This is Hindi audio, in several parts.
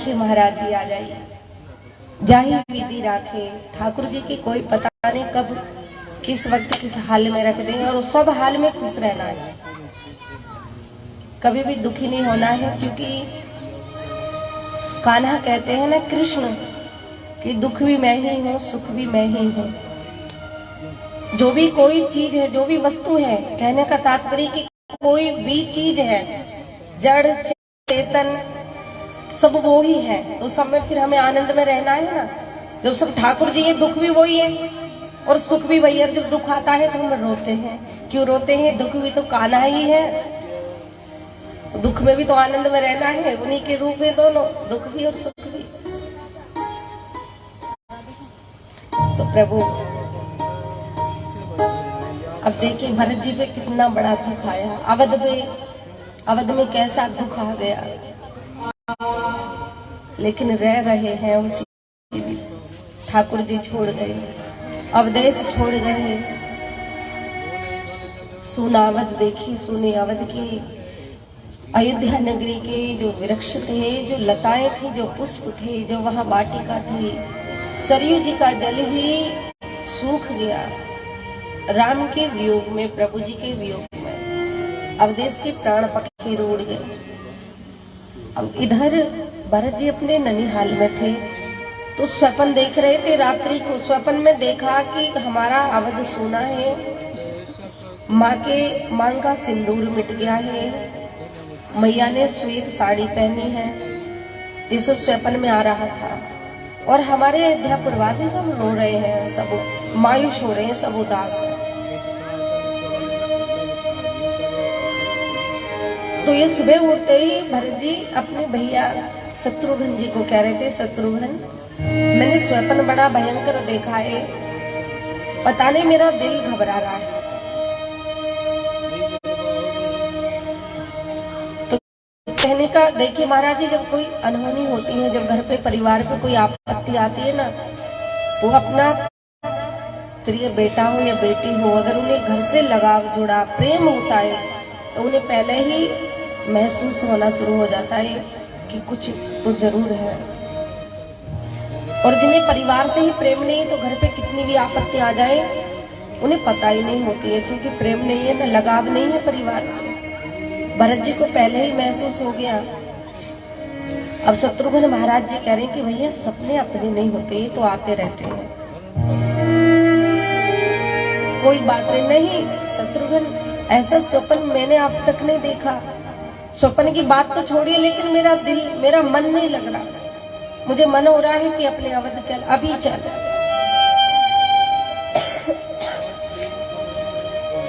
देखिए महाराज जी आ जाइए, जाही विधि राखे। ठाकुर जी की कोई पता नहीं कब किस वक्त किस हाल में रख देंगे, और सब हाल में खुश रहना है, कभी भी दुखी नहीं होना है। क्योंकि कान्हा कहते हैं ना कृष्ण कि दुख भी मैं ही हूँ, सुख भी मैं ही हूँ। जो भी कोई चीज है, जो भी वस्तु है, कहने का तात्पर्य कि कोई भी चीज है, जड़ चेतन सब वो ही है, तो सब में फिर हमें आनंद में रहना है ना। जब सब ठाकुर जी है, दुख भी वही है और सुख भी वही है। जब दुख आता है तो हम रोते हैं, क्यों रोते हैं? दुख भी तो कान्हा ही है, दुख में भी तो आनंद में रहना है, उन्हीं के रूप में दोनों, दुख भी और सुख भी। तो प्रभु अब देखिए भरत जी पे कितना बड़ा दुख आया, अवध में कैसा दुख आ गया, लेकिन रह रहे हैं उसी। ठाकुर जी छोड़ गए, अवदेश छोड़ गए, सुनावद देखी, सुने अवध की अयोध्या नगरी के जो वृक्ष थे, जो लताएं थी, जो पुष्प थे, जो वहां वाटिका थी, सरयू जी का जल ही सूख गया राम के वियोग में, प्रभु जी के वियोग में। अवदेश के प्राण पक्षी उड़ गए। अब इधर भरत जी अपने ननिहाल में थे, तो स्वप्न देख रहे थे रात्रि को। स्वप्न में देखा कि हमारा अवध सोना है, माँ के मांग का सिंदूर मिट गया है, मैया ने श्वेत साड़ी पहनी है, इस स्वप्न में आ रहा था। और हमारे अयोध्यापुरवासी सब रो रहे हैं, सब मायूस हो रहे हैं, सब उदास हैं। तो ये सुबह उठते ही भरत जी अपने भैया शत्रुघ्न जी को कह रहे थे, शत्रुघ्न मैंने स्वप्न बड़ा भयंकर देखा है, पता नहीं मेरा दिल घबरा रहा है। कहने का देखिए महाराज जी, जब कोई अनहोनी होती है, जब घर पे परिवार पे कोई आपत्ति आती है ना, तो अपना प्रिय बेटा हो या बेटी हो, अगर उन्हें घर से लगाव जुड़ा प्रेम होता है तो उन्हें पहले ही महसूस होना शुरू हो जाता है कि कुछ तो जरूर है। और जिन्हें परिवार से ही प्रेम नहीं है, तो घर पे कितनी भी आपत्ति आ जाए उन्हें पता ही नहीं होती है, क्योंकि प्रेम नहीं है, ना लगाव नहीं है परिवार से। भरत जी को पहले ही महसूस हो गया। अब शत्रुघ्न महाराज जी कह रहे हैं कि भैया सपने अपने नहीं होते, तो आते रहते हैं, कोई बात नहीं। शत्रुघ्न ऐसा स्वप्न मैंने अब तक नहीं देखा। स्वप्न की बात तो छोड़िए, लेकिन मेरा दिल, मेरा मन नहीं लग रहा, मुझे मन हो रहा है कि अपने अवध चल, अभी चल।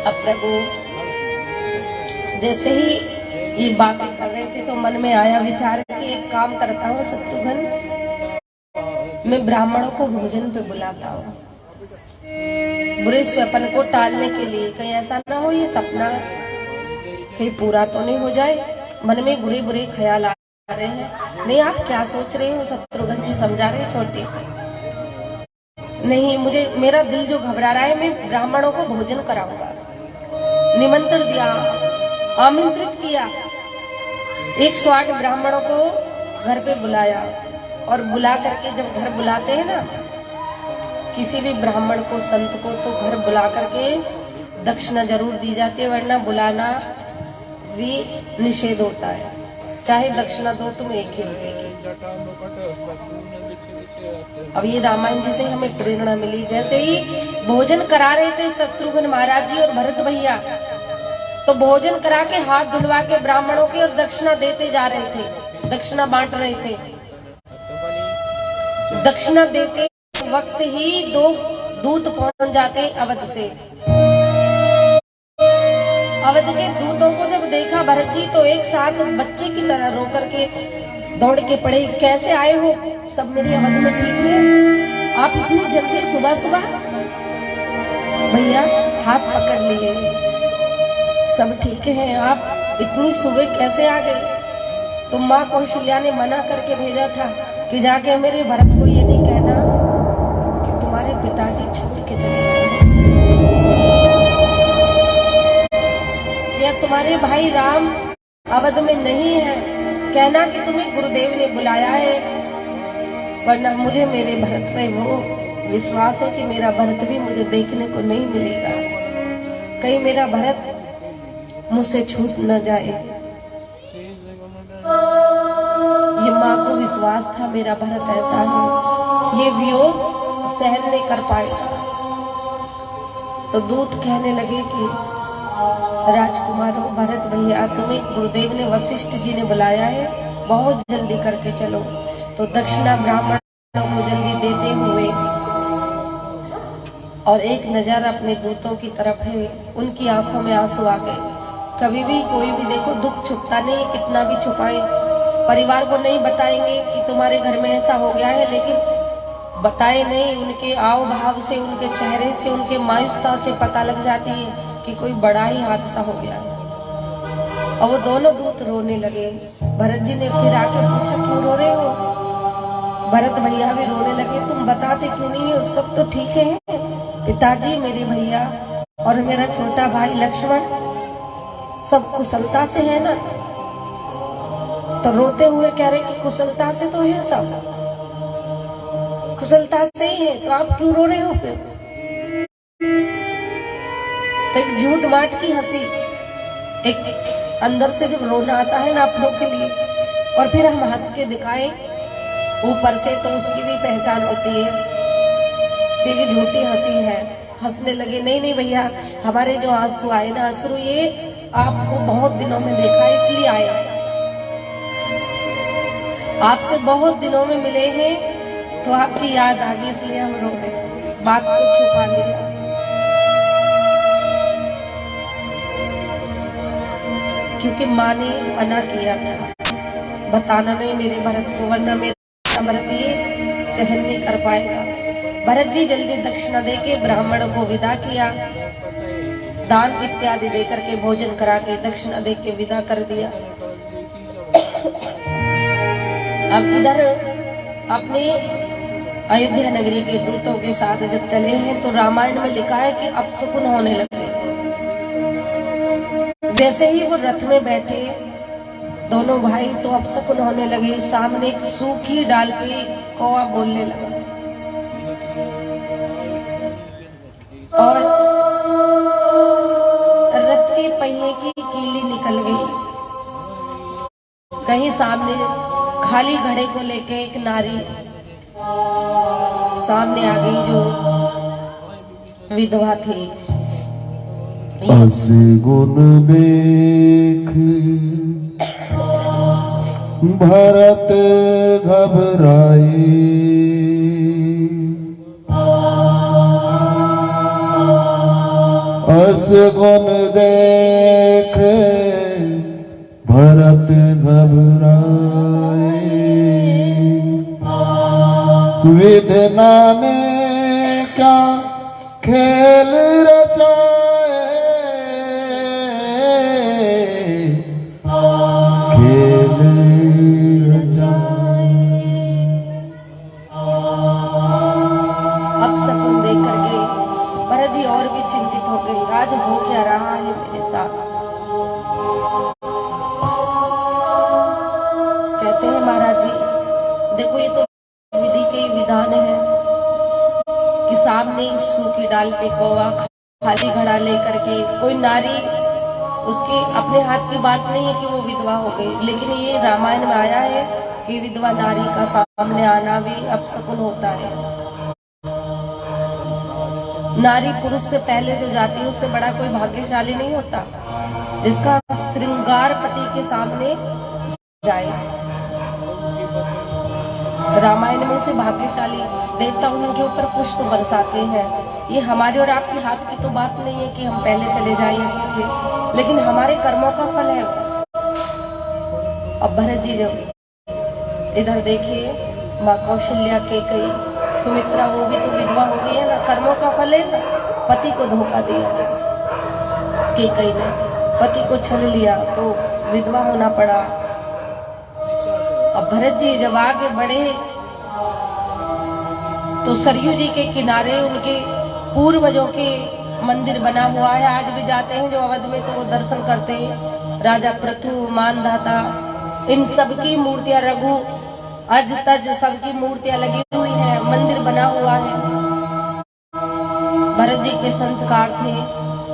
अब प्रभु जैसे ही ये बातें कर रहे थे, तो मन में आया विचार कि एक काम करता हूँ शत्रुघ्न, मैं ब्राह्मणों को भोजन पे बुलाता हूँ, बुरे स्वप्न को टालने के लिए। कहीं ऐसा ना हो ये सपना कहीं पूरा तो नहीं हो जाए, मन में बुरे बुरे ख्याल आ रहे हैं। नहीं आप क्या सोच रहे हो शत्रुघ्न जी, समझा रहे छोटे। नहीं, मुझे मेरा दिल जो घबरा रहा है, मैं ब्राह्मणों को भोजन कराऊंगा। निमंत्रण दिया, आमंत्रित किया, 108 ब्राह्मणों को घर पे बुलाया। और बुला करके जब घर बुलाते हैं ना किसी भी ब्राह्मण को, संत को, तो घर बुला करके दक्षिणा जरूर दी जाती है, वरना बुलाना भी निषेध होता है। चाहे दक्षिणा दो तुम 1 रुपए की। अब ये रामायण जी से हमें प्रेरणा मिली। जैसे ही भोजन करा रहे थे शत्रुघ्न महाराज जी और भरत भैया, तो भोजन करा के हाथ धुलवा के ब्राह्मणों के और दक्षिणा देते जा रहे थे, दक्षिणा बांट रहे थे। दक्षिणा देते वक्त ही 2 दूत पहुंच जाते अवध से। अवध के दूतों को जब देखा भरत जी, तो एक साथ बच्चे की तरह रो करके दौड़ के पड़े, कैसे आए हो? सब मेरी अवध में ठीक है? आप इतनी जल्दी सुबह सुबह? भैया हाथ पकड़ लिए, सब ठीक है, आप इतनी सुबह कैसे आ गए? तो माँ कौशल्या ने मना करके भेजा था कि जाके मेरे भरत को ये नहीं कहना कि तुम्हारे पिताजी छोड़ के चले गए, या तुम्हारे भाई राम अवध में नहीं है, कहना कि तुम्हें गुरुदेव ने बुलाया है, वरना मुझे मेरे भरत पे वो विश्वास है कि मेरा भरत भी मुझे देखने को नहीं मिलेगा, कहीं मेरा भरत मुझसे छूट न जाए। ये माँ को विश्वास था मेरा भरत ऐसा है, ये वियोग सहन नहीं कर पाएगा। तो दूत कहने लगे कि राजकुमारों, भरत भैया, तुम्हें गुरुदेव ने, वशिष्ठ जी ने बुलाया है, बहुत जल्दी करके चलो। तो दक्षिणा ब्राह्मणों को जल्दी देते हुए और एक नजर अपने दूतों की तरफ है, उनकी आंखों में आंसू आ गए। कभी भी कोई भी देखो, दुख छुपता नहीं, कितना भी छुपाए, परिवार को नहीं बताएंगे कि तुम्हारे घर में ऐसा हो गया है, लेकिन बताए नहीं, उनके आव भाव से, उनके चेहरे से, उनके मायूसता से पता लग जाती है कि कोई बड़ा ही हादसा हो गया है। और वो दोनों दूत रोने लगे। भरत जी ने फिर आके पूछा, क्यों रो रहे हो? भरत भैया भी रोने लगे, तुम बताते क्यों नहीं हो? सब तो ठीक है पिताजी, मेरे भैया और मेरा छोटा भाई लक्ष्मण सब कुशलता से है ना? तो रोते हुए कह रहे कि कुशलता से तो है, सब कुशलता से ही है, तो आप क्यों रो रहे हो? फिर तो एक झूठ माट की हंसी, एक अंदर से जब रोना आता है ना अपनों के लिए, और फिर हम हंस के दिखाएं ऊपर से, तो उसकी भी पहचान होती है कि ये झूठी हंसी है। हंसने लगे, नहीं नहीं भैया, हमारे जो आंसू आए ना, अश्रु ये आपको बहुत दिनों में देखा इसलिए आए, आपसे बहुत दिनों में मिले हैं तो आपकी याद आ गई इसलिए हम रो रहे, बात को छुपा लिया। क्योंकि माँ ने मना किया था, बताना नहीं मेरे भरत को, वरना मेरा भरत ये सहन नहीं कर पाएगा। भरत जी जल्दी दक्षिणा देके ब्राह्मणों को विदा किया, दान इत्यादि देकर के, भोजन करा के, दक्षिणा दे के विदा कर दिया। अब इधर अपने अयोध्या नगरी के दूतों के साथ जब चले हैं तो रामायण में लिखा है कि अपशकुन होने लगे। जैसे ही वो रथ में बैठे दोनों भाई, तो अपशकुन होने लगे। सामने एक सूखी डाल पे कौवा बोलने लगा और रथ के पहिए की कीली निकल गई। कहीं सामने खाली घड़े को लेके एक नारी सामने आ गई जो विधवा थी। अस गुण देख भरत घबराए, अस गुण देख भरत घबराए, विधना ने क्या खेल रचाए, खेल रचाए। अब सपन देख करके भरत जी और भी चिंतित हो गए, आज हो क्या रहा है मेरे साथ। कहते हैं महाराज जी, देखो ये तो विधि के विधान है कि सामने सूखी डाल पे कौवा, खाली घड़ा लेकर के कोई नारी, उसके अपने हाथ की बात नहीं है कि वो विधवा हो गई, लेकिन ये रामायण में आया है कि विधवा नारी का सामने आना भी अपशकुन होता है। नारी पुरुष से पहले जो जाती है उससे बड़ा कोई भाग्यशाली नहीं होता जिसका श्रृंगार पति के सामने जाए। रामायण में उसे भाग्यशाली देवता उनके ऊपर पुष्प बरसाते हैं। ये हमारे और आपके हाथ की तो बात नहीं है कि हम पहले चले जाएं या पीछे, लेकिन हमारे कर्मों का फल है। अब भरत जी जब इधर देखिए, माँ कौशल्या के कई सुमित्रा, वो भी तो विधवा हो गई है ना, कर्मों का फल है ना। पति को धोखा दिया के कई ने, पति को छल लिया तो विधवा होना पड़ा। अब भरत जी जब आगे बढ़े तो सरयू जी के किनारे उनके पूर्वजों के मंदिर बना हुआ है। आज भी जाते हैं जो अवध में तो वो दर्शन करते हैं। राजा पृथु, मानधाता, इन सबकी मूर्तियां रघु अज तज सबकी मूर्तियां लगी हुई है, मंदिर बना हुआ है। भरत जी के संस्कार थे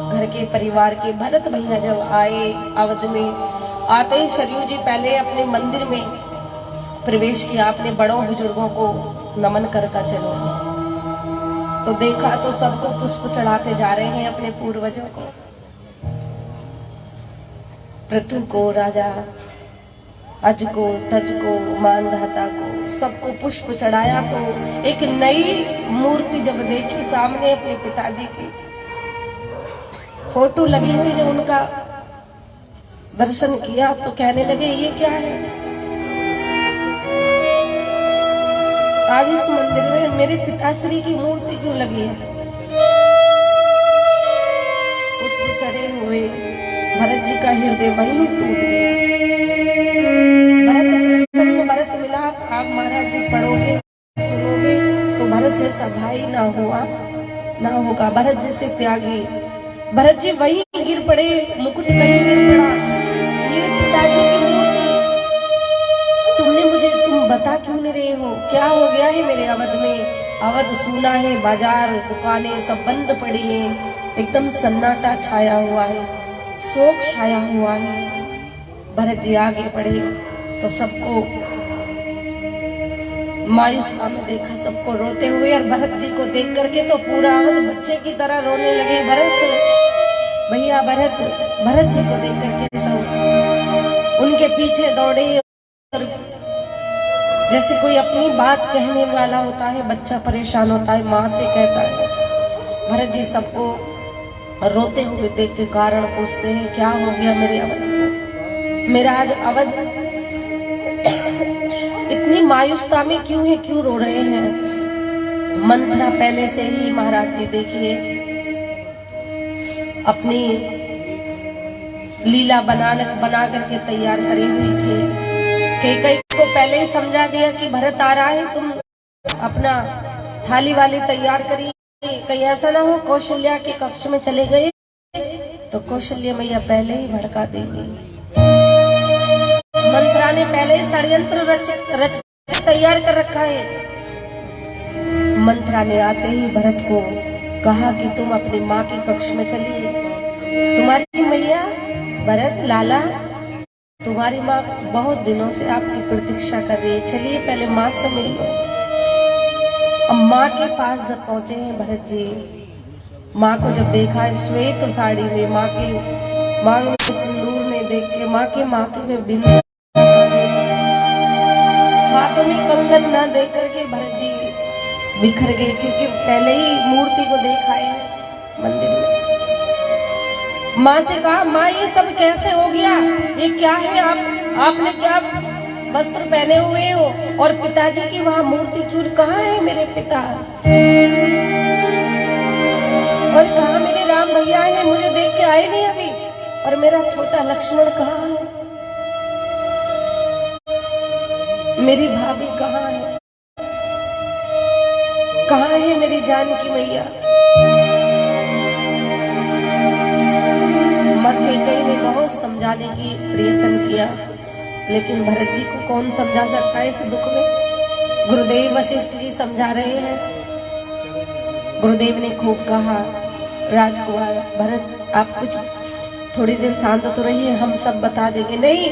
घर के परिवार के। भरत भैया जब आए अवध में, आते ही सरयू जी पहले अपने मंदिर में प्रवेश किया, अपने बड़ों बुजुर्गों को नमन करता चलो। तो देखा तो सबको पुष्प चढ़ाते जा रहे हैं अपने पूर्वजों को। पृथु को, राजा अज को, तज को, मानधाता को, सबको पुष्प चढ़ाया। तो एक नई मूर्ति जब देखी सामने अपने पिताजी की फोटो लगी हुई, जब उनका दर्शन किया तो कहने लगे ये क्या है? आज इस मंदिर में मेरे पिताश्री की मूर्ति क्यों लगी है? पुष्प चढ़े हुए भरत जी का हृदय वहीं टूट गया। भरत प्रसन्न भरत मिला। आप महाराज जी पढ़ोगे सुनोगे तो भरत जैसा भाई ना होगा। भरत जैसे त्यागी। भरत जी वहीं गिर पड़े, मुकुट कहीं गिर पड़ा। ये पिताजी की मूर्ति तुम बता क्यों नहीं रहे हो? क्या हो गया है मेरे अवध में? अवध सूना है, बाजार दुकानें सब बंद पड़ी हैं, एकदम सन्नाटा छाया हुआ है, शोक छाया हुआ है। भरत जी आगे बढ़े तो सबको मायूसता में देखा, सबको रोते हुए। और भरत जी को देख करके तो पूरा अवध बच्चे की तरह रोने लगे। भरत भैया, भरत जी को देख करके सब उनके पीछे दौड़े। और जैसे कोई अपनी बात कहने वाला होता है, बच्चा परेशान होता है, माँ से कहता है। भरत जी सबको रोते हुए देख के कारण पूछते हैं, क्या हो गया मेरे अवध को? मेरा आज अवध इतनी मायूसता में क्यों है, क्यों रो रहे हैं? मंथरा पहले से ही महाराज जी देखिए अपनी लीला बना करके तैयार करी हुई थी। कैकेयी को पहले ही समझा दिया कि भरत आ रहा है, तुम अपना थाली वाली तैयार करिए, कहीं ऐसा ना हो कौशल्या के कक्ष में चले गए तो कौशल्या मैया पहले ही भड़का देगी। मंत्रा ने पहले ही षड्यंत्र रच तैयार कर रखा है। मंत्रा ने आते ही भरत को कहा कि तुम अपनी माँ के कक्ष में चलिए, तुम्हारी मैया भरत लाला, तुम्हारी माँ बहुत दिनों से आपकी प्रतीक्षा कर रही है, चलिए पहले माँ से मिल लो। अब माँ के पास जब पहुंचे हैं भरत जी, माँ को जब देखा है श्वेत साड़ी में, माँ के मांग में सिंदूर ने देख के, माँ के माथे में बिंदी, हाथों में कंगन ना देख करके भरत जी बिखर गए, क्योंकि पहले ही मूर्ति को देखा है मंदिर में। माँ से कहा, माँ ये सब कैसे हो गया? ये क्या है? आपने क्या वस्त्र पहने हुए हो? और पिताजी की वहां मूर्ति क्यों? कहाँ है मेरे पिता? और कहाँ मेरे राम भैया है? मुझे देख के आए नहीं अभी। और मेरा छोटा लक्ष्मण कहाँ है? मेरी भाभी कहाँ है? कहाँ है मेरी जानकी मैया? कैकेयी ने बहुत समझाने की प्रयत्न किया, लेकिन भरत जी को कौन समझा सकता है इस दुख में? गुरुदेव वशिष्ठ जी समझा रहे हैं। गुरुदेव ने खूब कहा, राजकुमार भरत आप कुछ थोड़ी देर शांत तो रहिए, हम सब बता देंगे। नहीं,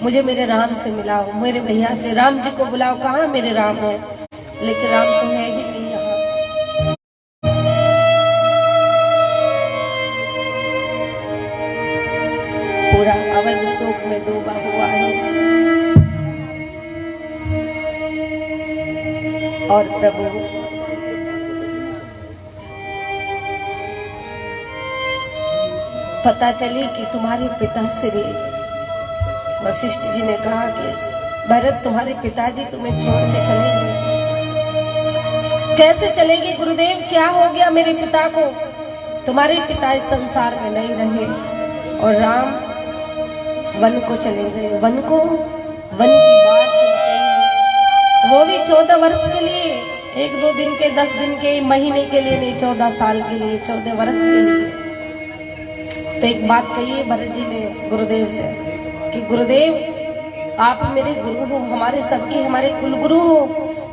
मुझे मेरे राम से मिलाओ, मेरे भैया से, राम जी को बुलाओ। कहाँ मेरे राम है? लेकिन राम तो है ही नहीं यहाँ। पूरा अवध शोक में डूबा हुआ है। और प्रभु पता चली कि तुम्हारे पिताश्री, वशिष्ठ जी ने कहा कि भरत तुम्हारे पिताजी तुम्हें छोड़ के चले गए। कैसे चलेंगे गुरुदेव? क्या हो गया मेरे पिता को? तुम्हारे पिता इस संसार में नहीं रहे और राम वन को चले गए। वन की बात सुनते हैं, वो भी 14 वर्ष के लिए, 1-2 दिन के, 10 दिन के, महीने के लिए नहीं, 14 साल के लिए, 14 वर्ष के लिए। तो एक बात कही भरत जी ने गुरुदेव से कि गुरुदेव आप मेरे गुरु हो, हमारे सबके हमारे कुलगुरु हो।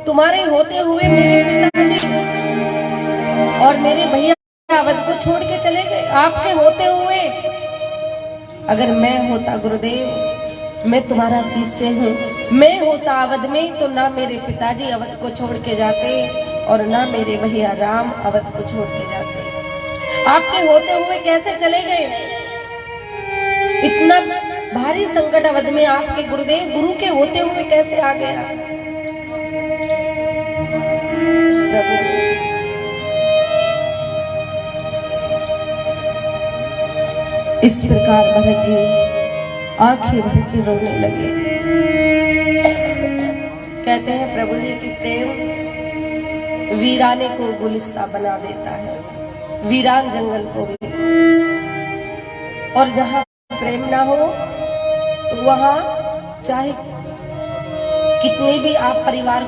तुम्हारे होते हुए मेरे पिताजी और मेरे भैया अवध को छोड़ के चले गए, आपके होते हुए। अगर मैं होता गुरुदेव, मैं तुम्हारा शिष्य हूँ, मैं होता अवध में तो ना मेरे पिताजी अवध को छोड़ के जाते और ना मेरे भैया राम अवध को छोड़ के जाते। आपके होते हुए कैसे चले गए? इतना भारी संकट अवध में आपके गुरुदेव गुरु के होते हुए कैसे आ गया? प्रभु इस प्रकार भरत जी आंखें भर के रोने लगे। कहते हैं प्रभु जी की प्रेम वीराने को गुलिस्ता बना देता है, वीरान जंगल को भी। और जहां प्रेम ना हो तो वहां चाहे कितने भी आप परिवार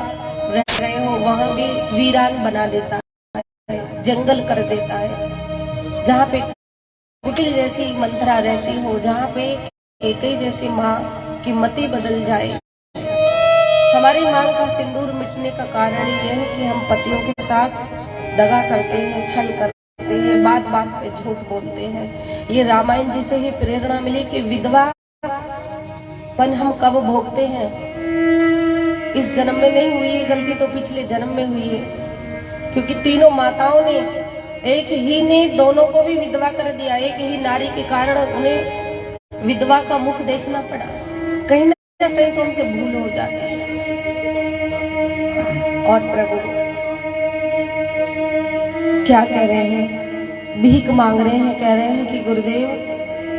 रह रहे हो, वहां भी वीरान बना देता है, जंगल कर देता है। जहां पे कुटिल जैसी मंत्रा रहती हो, जहाँ पे केकई जैसी माँ की मति बदल जाए। हमारी मांग का सिंदूर मिटने का कारण यह है कि हम पतियों के साथ दगा करते हैं, छल करते हैं, बात बात पे झूठ बोलते हैं। ये रामायण जी से ही प्रेरणा मिली कि विधवा पन हम कब भोगते हैं। इस जन्म में नहीं हुई है गलती तो पिछले जन्म में हुई है, क्योंकि तीनों माताओं ने, एक ही ने दोनों को भी विधवा कर दिया। एक ही नारी के कारण उन्हें विधवा का मुख देखना पड़ा। कहीं ना कहीं तो उनसे भूल हो जाती है। और प्रभु क्या कह रहे हैं? भीख मांग रहे हैं, कह रहे हैं कि गुरुदेव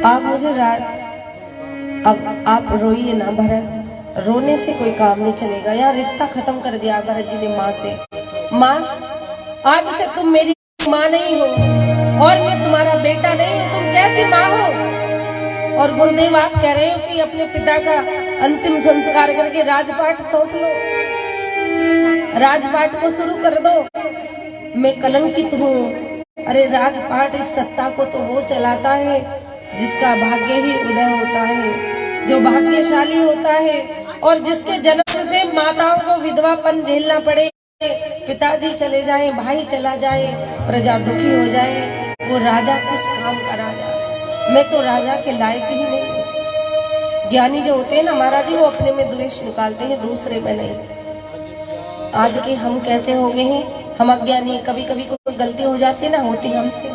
आप मुझे अब आप रोइए ना भरत, रोने से कोई काम नहीं चलेगा। यार रिश्ता खत्म कर दिया भरत जी ने माँ से। माँ आज से तुम मेरी माँ नहीं हो और मैं तुम्हारा बेटा नहीं हूँ, तुम कैसी माँ हो? और गुरुदेव आप कह रहे हो कि अपने पिता का अंतिम संस्कार करके राजपाट सौंप लो, राजपाट को शुरू कर दो। मैं कलंकित हूँ। अरे राजपाट इस सत्ता को तो वो चलाता है जिसका भाग्य ही उदय होता है, जो भाग्यशाली होता है और जिसके जन्म से माताओं को विधवापन झेलना पड़े, पिताजी चले जाए, भाई चला जाए, प्रजा दुखी हो जाए, वो राजा किस काम का राजा? मैं तो राजा के लायक ही नहीं। ज्ञानी जो होते हैं ना महाराज जी, वो अपने में द्वेष निकालते हैं, दूसरे में नहीं। आज के हम कैसे हो गए हैं? हम अज्ञानी, कभी कभी कोई गलती हो जाती है ना, होती हमसे,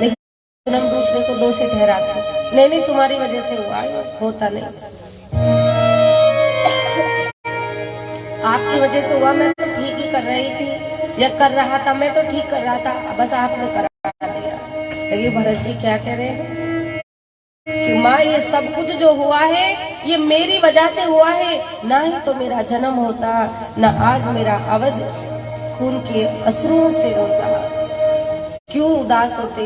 लेकिन हम दूसरे को दोषी ठहराते हैं। नहीं तुम्हारी वजह से हुआ, होता नहीं, आपकी वजह से हुआ। मैं तो ठीक ही कर रही थी या कर रहा था, मैं तो ठीक कर रहा था, बस आपने करा दिया। लेकिन भरत जी क्या कह रहे हैं कि माँ ये सब कुछ जो हुआ है ये मेरी वजह से हुआ है, ना ही तो मेरा जन्म होता, ना आज मेरा अवध खून के अश्रुओं से रोता। क्यों उदास होते?